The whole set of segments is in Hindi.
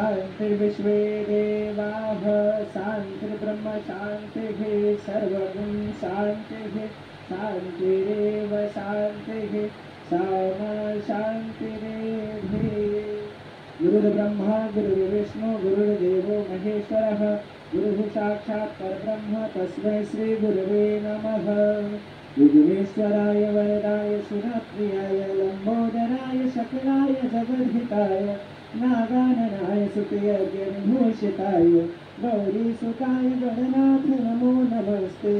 शान्तिर्विश्वे देवाः शान्तिर्ब्रह्म शान्तिः सर्वगुण शान्तिः शान्तिरेव शान्तिः सामा शान्तिरेधि। गुरुर्ब्रह्मा गुरुर्विष्णु गुरुर्देवो महेश्वरः गुरुः साक्षात् परब्रह्म तस्मै श्री गुरवे नमः। विघ्नेश्वराय वरदाय सुरप्रियाय लंबोदराय शकलाय जगद्हिताय नागाननाय सुतयज्ञविभूषिताय गौरीसुताय गणनाथ नमो नमस्ते।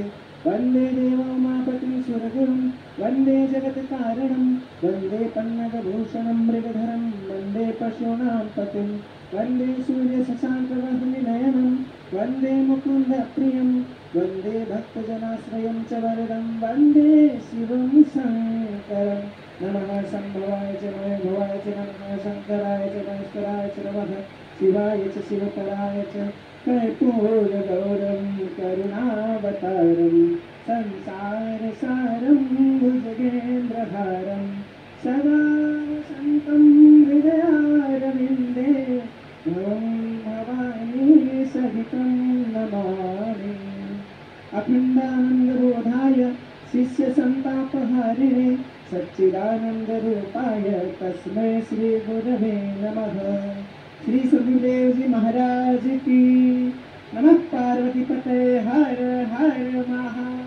वन्दे देवोमापतिं सुरगुरुं वन्दे जगत्कारणं वन्दे पन्नगभूषणं मृगधरं वन्दे पशूनां पतिं वन्दे सूर्यशशाङ्कवह्निनयनं वन्दे मुकुन्दप्रियं वन्दे भक्तजनाश्रयं च वरदं वन्दे शिवं शङ्करं। नमः शम्भवाय च महेभवाय च नमः शङ्कराय च महेश्वराय च नमः शिवाय च शिवतराय च कर्पूरगौरं करुणावतारं संसारसारं भुजगेन्द्रहारं सदा वसन्तं हृदयारविन्दे ॐ भवानी सहितं नमामि। अखण्डानन्दबोधाय शिष्यसन्तापहारिणे सच्चिदानन्दरूपाय तस्मै श्री गुरवे नमः। श्री सुखदेव जी महाराज की। नमः पार्वती पते हर हर महा